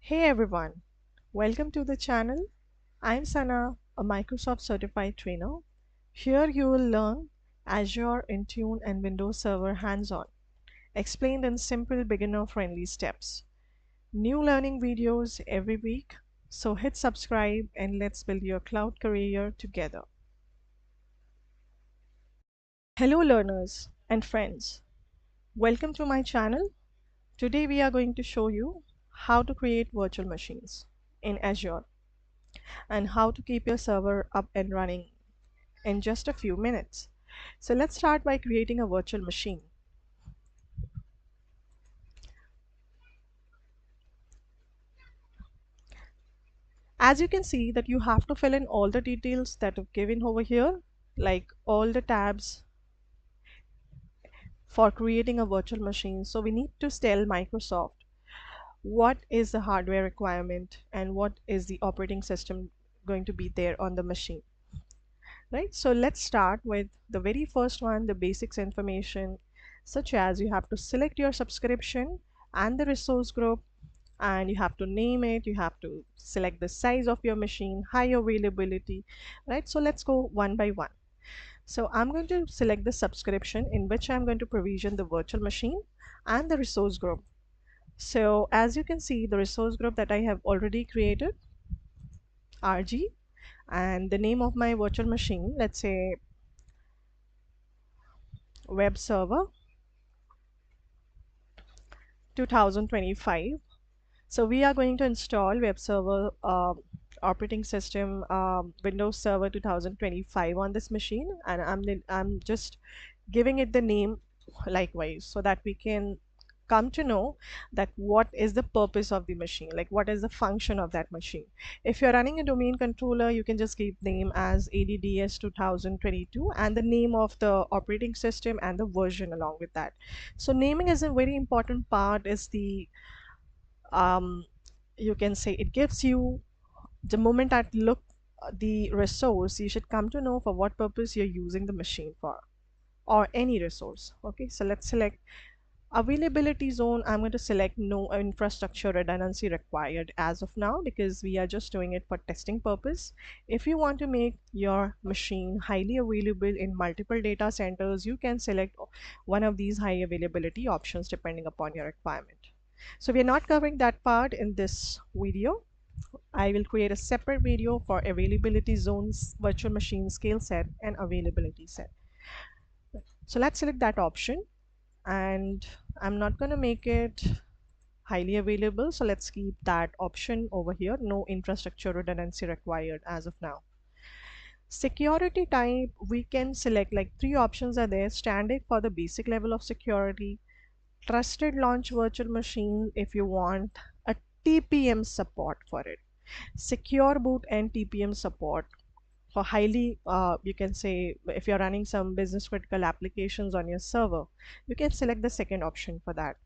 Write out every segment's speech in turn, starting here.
Hey everyone, welcome to the channel. I'm Sana, a Microsoft certified trainer. Here you will learn Azure, Intune, and Windows Server hands-on, explained in simple beginner-friendly steps. New learning videos every week, so hit subscribe and let's build your cloud career together. Hello learners and friends, welcome to my channel. Today we are going to show you how to create virtual machines in Azure and how to keep your server up and running in just a few minutes. So let's start by creating a virtual machine. As you can see that you have to fill in all the details that are given over here, like all the tabs for creating a virtual machine. So we need to tell Microsoft what is the hardware requirement and what is the operating system going to be there on the machine. Right, so let's start with the very first one, the basics information, such as you have to select your subscription and the resource group, and you have to name it, you have to select the size of your machine, high availability. Right, so let's go one by one. So I'm going to select the subscription in which I'm going to provision the virtual machine and the resource group. So as you can see, the resource group that I have already created, RG, and the name of my virtual machine, let's say web server 2025. So we are going to install web server operating system Windows Server 2025 on this machine, and I'm just giving it the name likewise so that we can come to know that what is the purpose of the machine, like what is the function of that machine. If you're running a domain controller, you can just keep name as ADDS 2022 and the name of the operating system and the version along with that. So naming is a very important part, is the um, you can say it gives you the moment that look the resource, you should come to know for what purpose you're using the machine for, or any resource. Okay, so let's select availability zone. I'm going to select no infrastructure redundancy required as of now because we are just doing it for testing purpose. If you want to make your machine highly available in multiple data centers, you can select one of these high availability options depending upon your requirement. So we are not covering that part in this video. I will create a separate video for availability zones, virtual machine scale set, and availability set. So let's select that option, and I'm not going to make it highly available. So let's keep that option over here. No infrastructure redundancy required as of now. Security type, we can select like three options are there. Standard for the basic level of security, trusted launch virtual machine if you want a TPM support for it, secure boot and TPM support for highly you can say if you're running some business critical applications on your server, you can select the second option for that.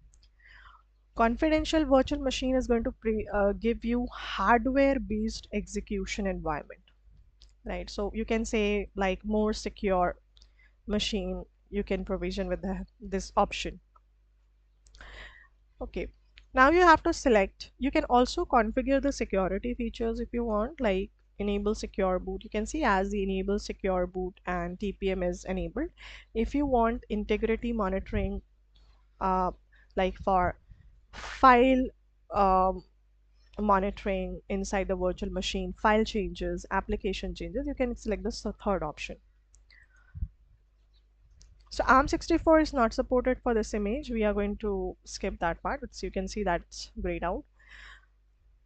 Confidential virtual machine is going to give you hardware based execution environment, right? So you can say like more secure machine you can provision with this option. Okay, now you have to select, you can also configure the security features if you want, like enable secure boot. You can see as the enable secure boot and TPM is enabled. If you want integrity monitoring, uh, like for file um, monitoring inside the virtual machine, file changes, application changes, you can select the third option. So ARM64 is not supported for this image. We are going to skip that part, but so you can see that's grayed out.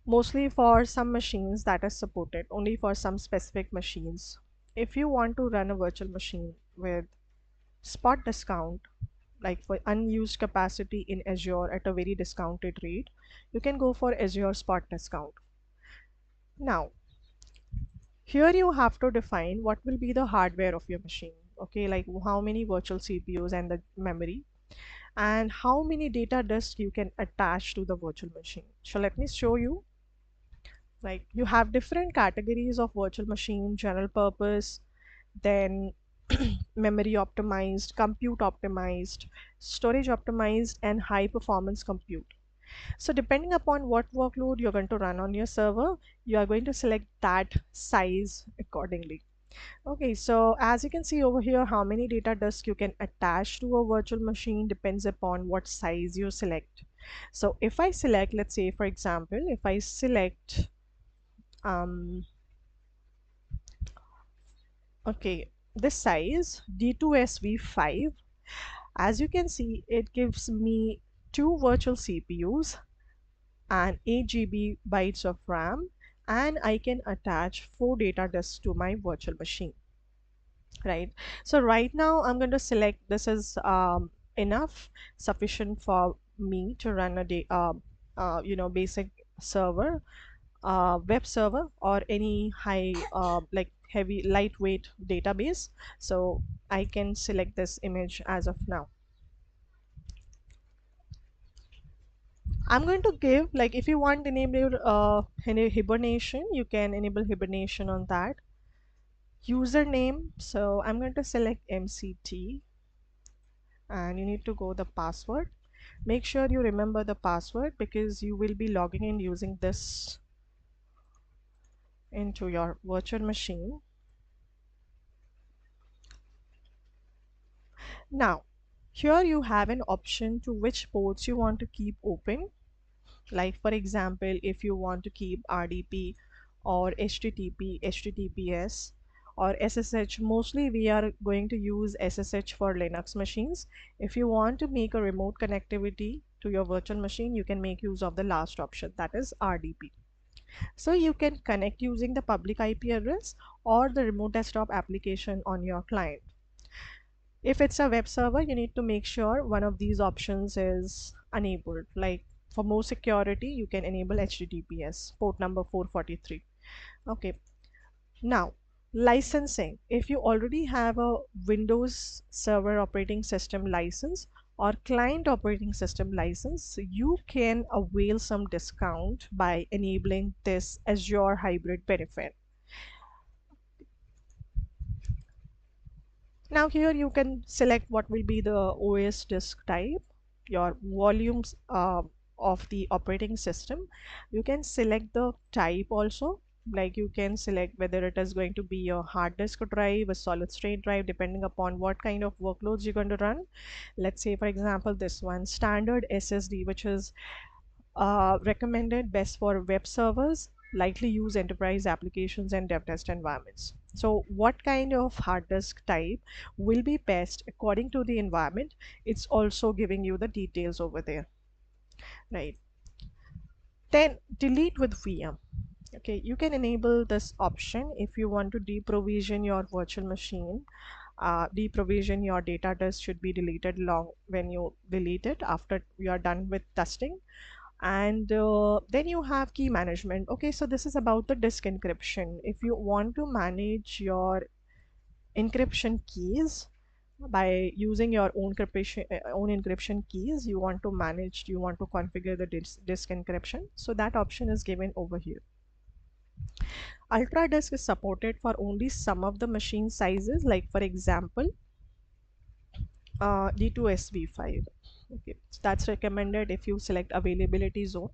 Mostly for some machines that is supported, only for some specific machines. If you want to run a virtual machine with spot discount, like for unused capacity in Azure at a very discounted rate, you can go for Azure spot discount. Now, here you have to define what will be the hardware of your machine. Okay, like how many virtual CPUs and the memory, and how many data disks you can attach to the virtual machine. So let me show you. Like you have different categories of virtual machine: general purpose, then memory optimized, compute optimized, storage optimized, and high performance compute. So depending upon what workload you're going to run on your server, you are going to select that size accordingly. Okay, so as you can see over here, how many data disks you can attach to a virtual machine depends upon what size you select. So if I select, let's say for example, if I select, okay, this size D2SV5, as you can see, it gives me two virtual CPUs and 8 GB bytes of RAM, and I can attach 4 data disks to my virtual machine, right? So right now I'm going to select this is enough, sufficient for me to run a basic server, web server, or any high like heavy lightweight database. So I can select this image as of now. I'm going to give, like, if you want enable any hibernation, you can enable hibernation on that. Username, so I'm going to select MCT, and you need to go the password. Make sure you remember the password because you will be logging in using this into your virtual machine. Now, here you have an option to which ports you want to keep open. Like for example, if you want to keep RDP or HTTP, HTTPS or SSH, mostly we are going to use SSH for Linux machines. If you want to make a remote connectivity to your virtual machine, you can make use of the last option, that is RDP. So you can connect using the public IP address or the remote desktop application on your client. If it's a web server, you need to make sure one of these options is enabled. Like for more security, you can enable HTTPS, port number 443. Okay. Now, licensing. If you already have a Windows Server operating system license or client operating system license, you can avail some discount by enabling this Azure hybrid benefit. Now here you can select what will be the OS disk type, your volumes of the operating system. You can select the type also, like you can select whether it is going to be a hard disk drive, a solid state drive, depending upon what kind of workloads you're going to run. Let's say for example this one, standard SSD, which is recommended best for web servers, likely use enterprise applications and dev test environments. So what kind of hard disk type will be best according to the environment? It's also giving you the details over there, right? Then delete with VM. Okay, you can enable this option if you want to deprovision your virtual machine. Deprovision your data disk should be deleted long when you delete it after you are done with testing. And then you have key management. Okay, so this is about the disk encryption. If you want to manage your encryption keys by using your own encryption keys, you want to manage, you want to configure the disk encryption, so that option is given over here. Ultra disk is supported for only some of the machine sizes, like for example D2SV5. Okay, so that's recommended if you select availability zone.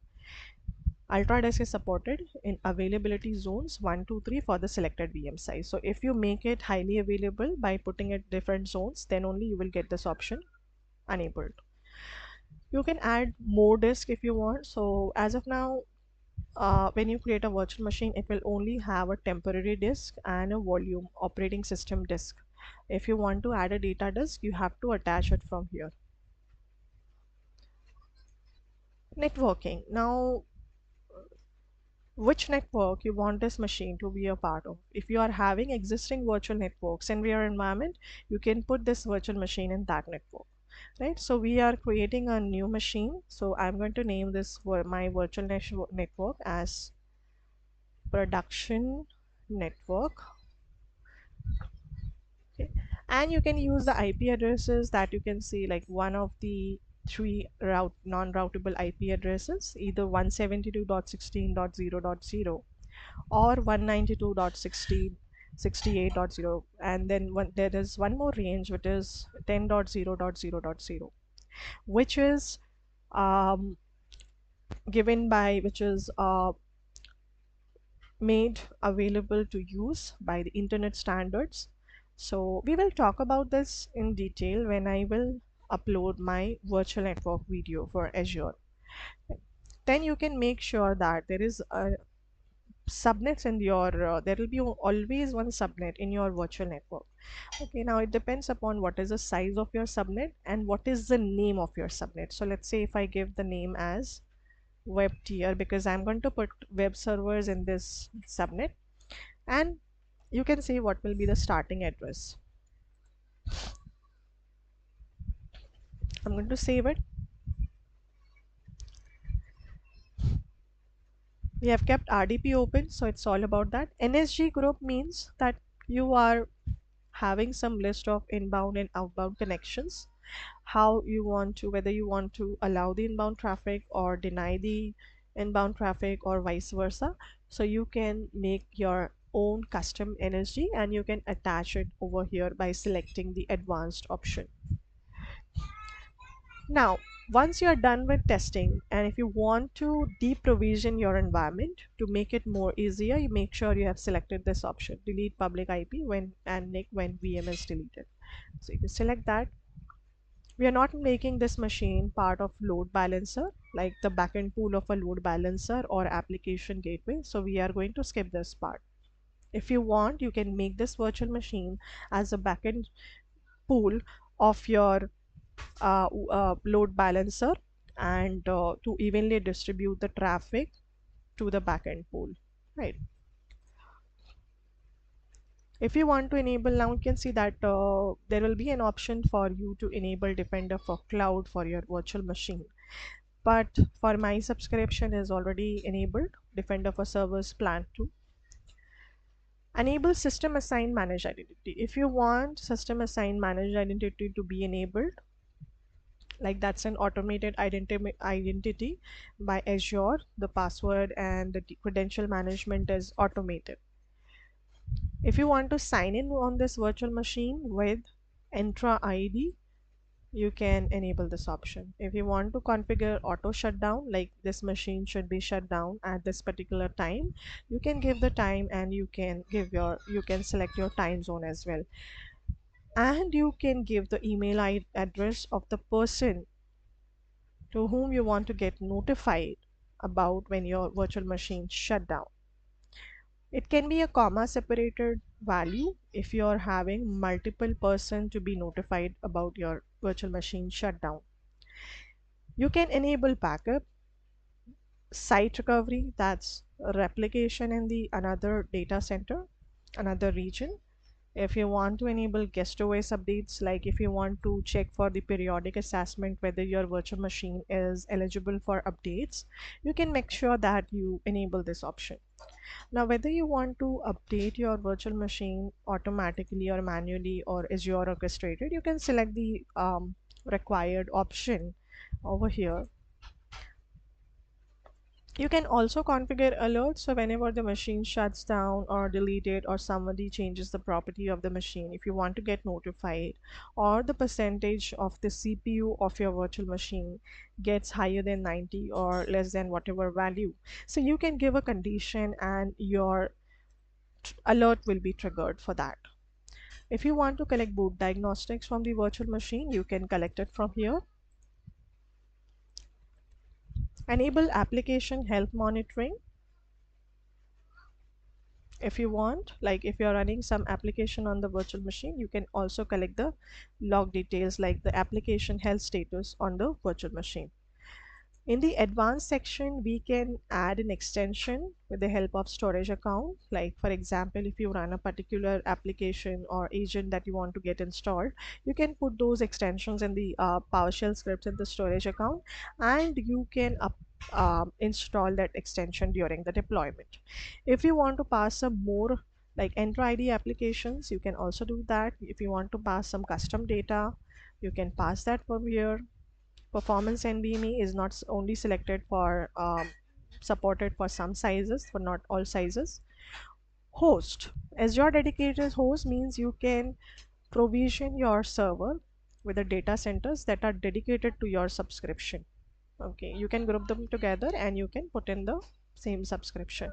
UltraDisk is supported in availability zones 1, 2, 3 for the selected VM size. So if you make it highly available by putting it different zones, then only you will get this option enabled. You can add more disk if you want. So as of now, when you create a virtual machine, it will only have a temporary disk and a volume operating system disk. If you want to add a data disk, you have to attach it from here. Networking. Now, which network you want this machine to be a part of. If you are having existing virtual networks in your environment, you can put this virtual machine in that network, right? So we are creating a new machine. So I'm going to name this for my virtual network as production network. Okay. And you can use the IP addresses that you can see, like one of the three non-routable IP addresses, either 172.16.0.0 or 192.16.68.0, and then there is one more range which is 10.0.0.0, which is given by which is made available to use by the internet standards. So we will talk about this in detail when I will upload my virtual network video for Azure. Then you can make sure that there is a subnets in your there will be always one subnet in your virtual network. Okay, now it depends upon what is the size of your subnet and what is the name of your subnet. So let's say if I give the name as web tier, because I'm going to put web servers in this subnet, and you can see what will be the starting address. I'm going to save it. We have kept RDP open, so it's all about that. NSG group means that you are having some list of inbound and outbound connections, how you want to, whether you want to allow the inbound traffic or deny the inbound traffic or vice versa. So you can make your own custom NSG and you can attach it over here by selecting the advanced option. Now, once you are done with testing, and if you want to deprovision your environment to make it more easier, you make sure you have selected this option, delete public IP when and NIC when VM is deleted. So you can select that. We are not making this machine part of load balancer, like the backend pool of a load balancer or application gateway. So we are going to skip this part. If you want, you can make this virtual machine as a backend pool of your load balancer and to evenly distribute the traffic to the backend pool, right? If you want to enable, now you can see that there will be an option for you to enable Defender for Cloud for your virtual machine. But for my subscription is already enabled, Defender for Servers Plan 2. Enable System Assigned Managed Identity. If you want System Assigned Managed Identity to be enabled, like that's an automated identity by Azure, the password and the credential management is automated. If you want to sign in on this virtual machine with Entra ID, you can enable this option. If you want to configure auto shutdown, like this machine should be shut down at this particular time, you can give the time and you can select your time zone as well. And you can give the email address of the person to whom you want to get notified about when your virtual machine shut down. It can be a comma separated value if you're having multiple person to be notified about your virtual machine shutdown. You can enable backup, site recovery, that's replication in the another data center, another region. If you want to enable guest OS updates, like if you want to check for the periodic assessment whether your virtual machine is eligible for updates, you can make sure that you enable this option. Now, whether you want to update your virtual machine automatically or manually or Azure orchestrated, you can select the required option over here. You can also configure alerts, so whenever the machine shuts down or deleted or somebody changes the property of the machine, if you want to get notified, or the percentage of the CPU of your virtual machine gets higher than 90 or less than whatever value, so you can give a condition and your alert will be triggered for that. If you want to collect boot diagnostics from the virtual machine, you can collect it from here. Enable application health monitoring. If you want, like if you're running some application on the virtual machine, you can also collect the log details like the application health status on the virtual machine. In the advanced section, we can add an extension with the help of storage account. Like for example, if you run a particular application or agent that you want to get installed, you can put those extensions in the PowerShell scripts in the storage account, and you can install that extension during the deployment. If you want to pass some more like Entra ID applications, you can also do that. If you want to pass some custom data, you can pass that from here. Performance NVMe is not only selected for supported for some sizes, for not all sizes. Host. Azure dedicated host means you can provision your server with the data centers that are dedicated to your subscription. Okay, you can group them together and you can put in the same subscription.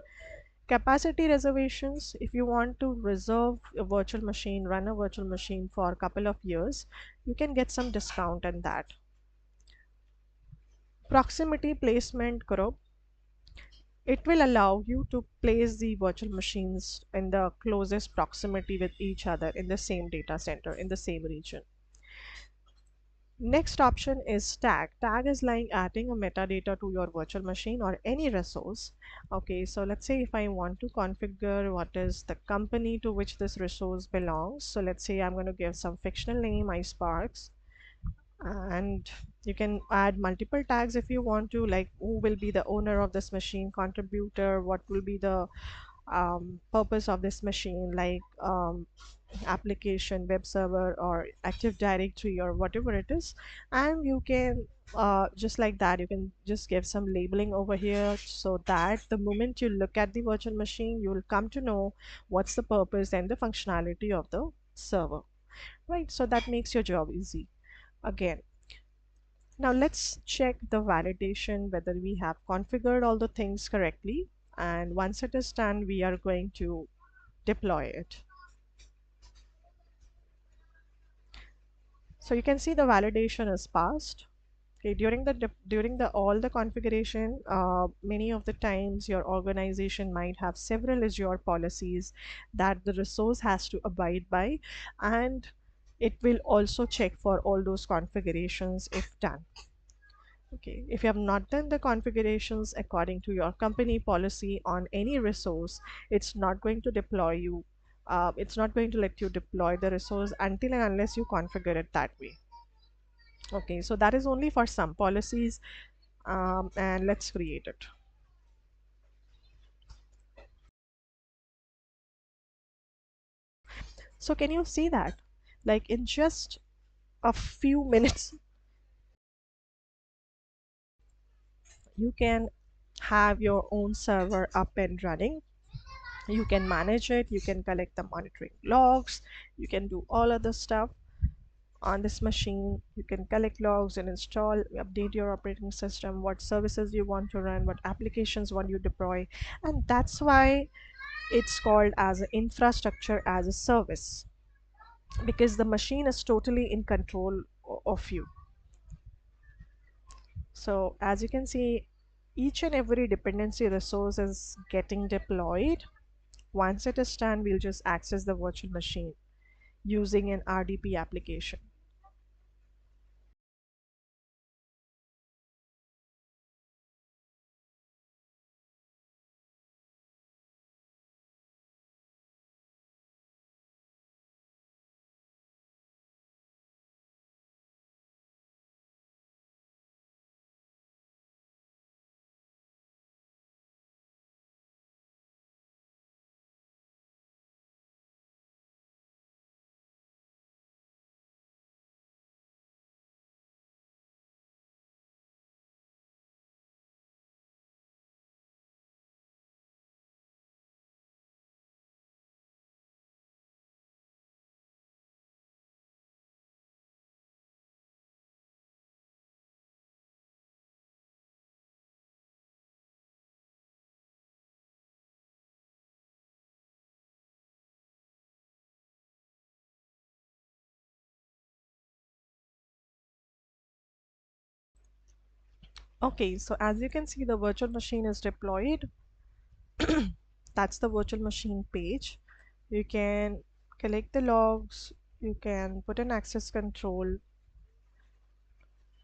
Capacity reservations, if you want to reserve a virtual machine, run a virtual machine for a couple of years, you can get some discount in that. Proximity placement group, it will allow you to place the virtual machines in the closest proximity with each other in the same data center in the same region. Next option is tag. Tag is like adding a metadata to your virtual machine or any resource. Okay, so let's say if I want to configure what is the company to which this resource belongs. So let's say I'm going to give some fictional name, iSparks, and you can add multiple tags if you want to, like who will be the owner of this machine, contributor, what will be the purpose of this machine, like application, web server, or active directory, or whatever it is. And you can just like that, you can just give some labeling over here so that the moment you look at the virtual machine, you will come to know what's the purpose and the functionality of the server, right? So that makes your job easy. Again, now let's check the validation whether we have configured all the things correctly. And once it is done, we are going to deploy it. So you can see the validation is passed. Okay, during the all the configuration, many of the times your organization might have several Azure policies that the resource has to abide by, and it will also check for all those configurations if done. Okay, if you have not done the configurations according to your company policy on any resource, it's not going to deploy you. It's not going to let you deploy the resource until and unless you configure it that way. Okay, so that is only for some policies, and let's create it. So can you see that? Like in just a few minutes, you can have your own server up and running. You can manage it, you can collect the monitoring logs, you can do all other stuff on this machine. You can collect logs and install, update your operating system, what services you want to run, what applications want you deploy. And that's why it's called as an infrastructure as a service, because the machine is totally in control of you. So as you can see, each and every dependency resource is getting deployed. Once it is done, we'll just access the virtual machine using an RDP application. Okay, so as you can see, the virtual machine is deployed. That's the virtual machine page. You can collect the logs, you can put an access control,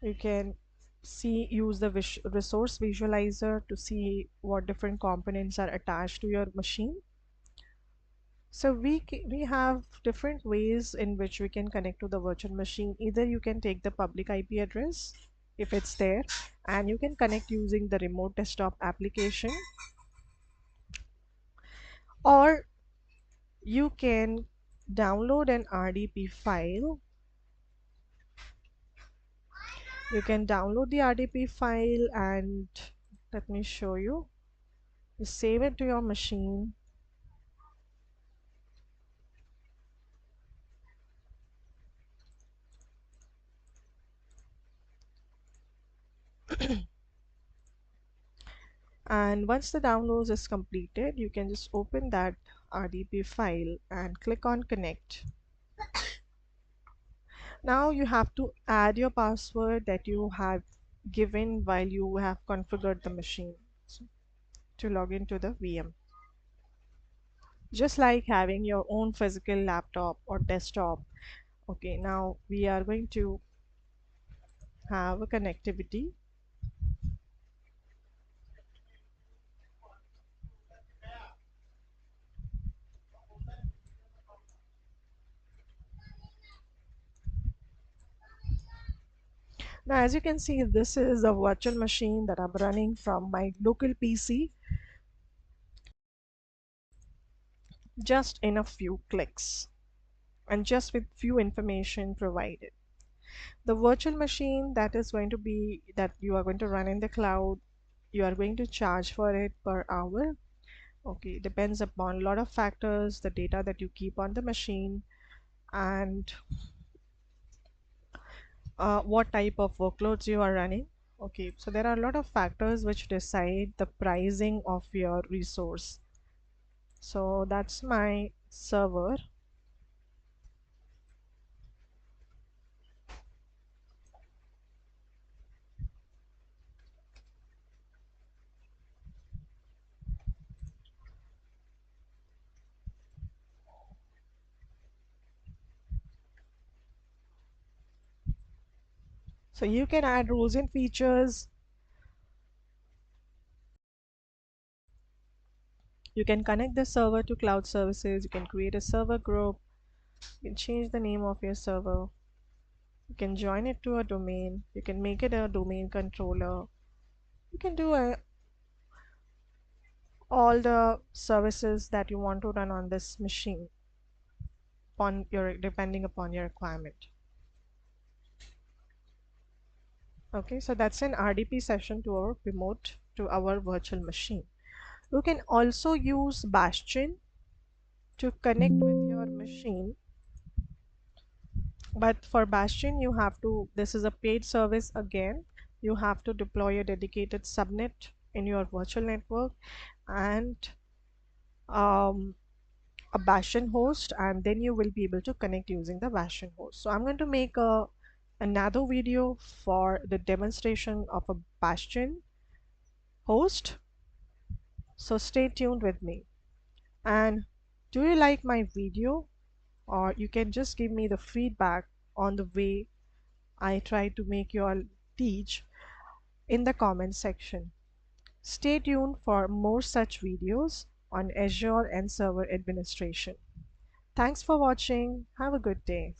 you can see, use the resource visualizer to see what different components are attached to your machine. So we have different ways in which we can connect to the virtual machine. Either you can take the public IP address if it's there, and you can connect using the remote desktop application, or you can download an RDP file. You can download the RDP file and let me show you. You save it to your machine. And once the download is completed, you can just open that RDP file and click on connect. Now you have to add your password that you have given while you have configured the machine, so, to log into the VM. Just like having your own physical laptop or desktop. Okay, now we are going to have a connectivity. Now, as you can see, this is a virtual machine that I'm running from my local PC just in a few clicks and just with few information provided. The virtual machine that is going to be that you are going to run in the cloud, you are going to charge for it per hour. Okay, depends upon a lot of factors, the data that you keep on the machine, and what type of workloads you are running. Okay, so there are a lot of factors which decide the pricing of your resource. So that's my server. So you can add rules and features. You can connect the server to cloud services. You can create a server group. You can change the name of your server. You can join it to a domain. You can make it a domain controller. You can do all the services that you want to run on this machine upon your depending upon your requirement. Okay, so that's an RDP session to our remote to our virtual machine. You can also use Bastion to connect with your machine, but for Bastion you have to, this is a paid service again, you have to deploy a dedicated subnet in your virtual network and um, a Bastion host, and then you will be able to connect using the Bastion host. So I'm going to make another video for the demonstration of a Bastion host, so stay tuned with me. And do you like my video, or you can just give me the feedback on the way I try to make you all teach in the comment section. Stay tuned for more such videos on Azure and server administration. Thanks for watching. Have a good day.